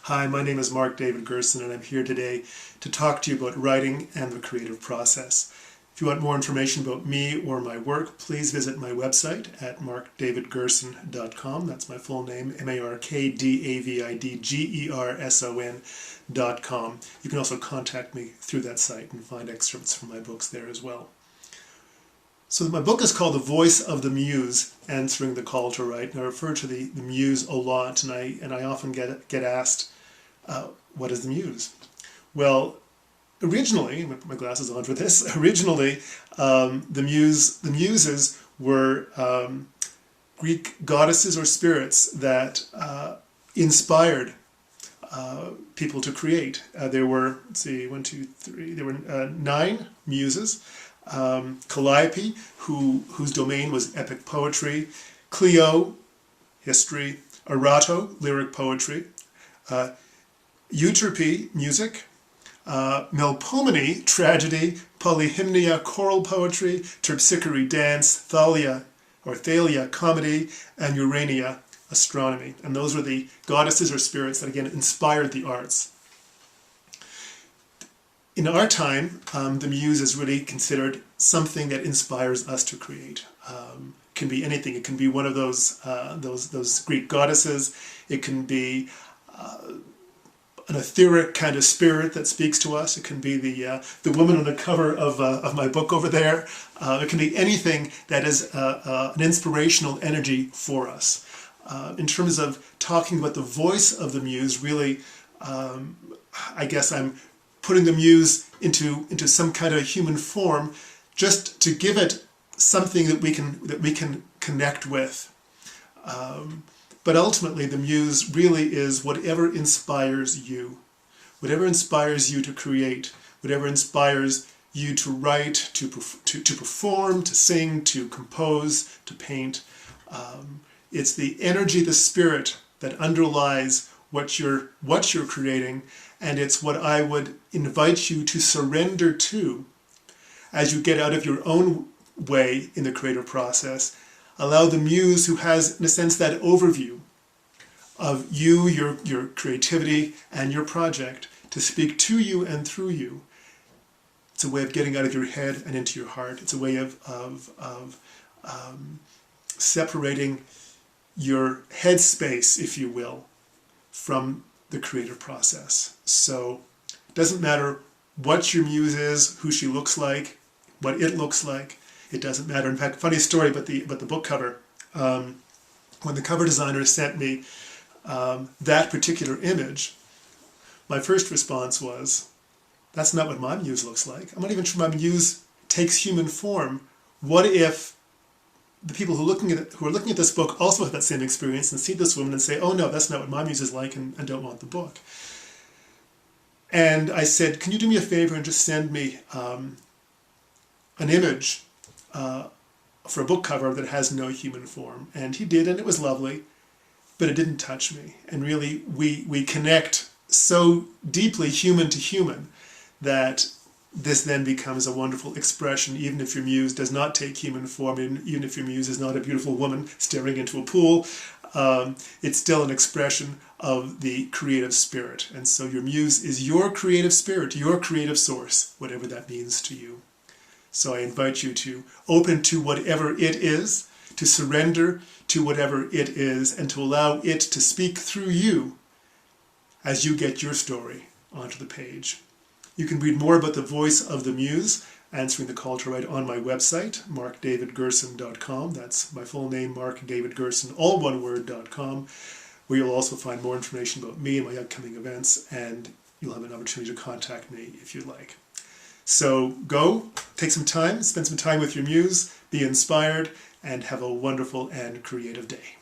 Hi, my name is Mark David Gerson, and I'm here today to talk to you about writing and the creative process. If you want more information about me or my work, please visit my website at markdavidgerson.com. That's my full name, markdavidgerson.com. You can also contact me through that site and find excerpts from my books there as well. So my book is called The Voice of the Muse, Answering the Call to Write, and I refer to the Muse a lot, and I often get asked, what is the Muse? Well, originally, I'm going to put my glasses on for this, originally the Muses were Greek goddesses or spirits that inspired people to create. There were, let's see, 1, 2, 3, there were 9 Muses. Calliope, whose domain was epic poetry, Clio, history, Erato, lyric poetry, Euterpe, music, Melpomene, tragedy, Polyhymnia, choral poetry, Terpsichore, dance, Thalia, comedy, and Urania, astronomy. And those were the goddesses or spirits that, again, inspired the arts. In our time, the Muse is really considered something that inspires us to create. It can be anything. It can be one of those Greek goddesses. It can be an etheric kind of spirit that speaks to us. It can be the woman on the cover of my book over there. It can be anything that is an inspirational energy for us. In terms of talking about the voice of the Muse, really, I guess I'm putting the Muse into some kind of human form, just to give it something that we can connect with. But ultimately, the Muse really is whatever inspires you to create, whatever inspires you to write, to perform, to sing, to compose, to paint. It's the energy, the spirit that underlies what you're creating, and it's what I would invite you to surrender to as you get out of your own way in the creative process. Allow the Muse, who has, in a sense, that overview of you, your creativity, and your project, to speak to you and through you. It's a way of getting out of your head and into your heart. It's a way of separating your headspace, if you will, from the creative process. So it doesn't matter what your Muse is, who she looks like, what it looks like. It doesn't matter. In fact, funny story about the book cover. When the cover designer sent me that particular image, my first response was, that's not what my Muse looks like. I'm not even sure my Muse takes human form. What if the people who are looking at this book also have that same experience and see this woman and say, oh no, that's not what my Muse is like, and don't want the book. And I said, can you do me a favor and just send me an image for a book cover that has no human form? And he did, and it was lovely, but it didn't touch me. And really, we connect so deeply human to human that this then becomes a wonderful expression, even if your Muse does not take human form, even if your Muse is not a beautiful woman staring into a pool. It's still an expression of the creative spirit. And so your Muse is your creative spirit, your creative source, whatever that means to you. So I invite you to open to whatever it is, to surrender to whatever it is, and to allow it to speak through you as you get your story onto the page. You can read more about the voice of the Muse, Answering the Call to Write, on my website, markdavidgerson.com. That's my full name, Mark David Gerson, all one word.com, where you'll also find more information about me and my upcoming events, and you'll have an opportunity to contact me if you'd like. So go, take some time, spend some time with your Muse, be inspired, and have a wonderful and creative day.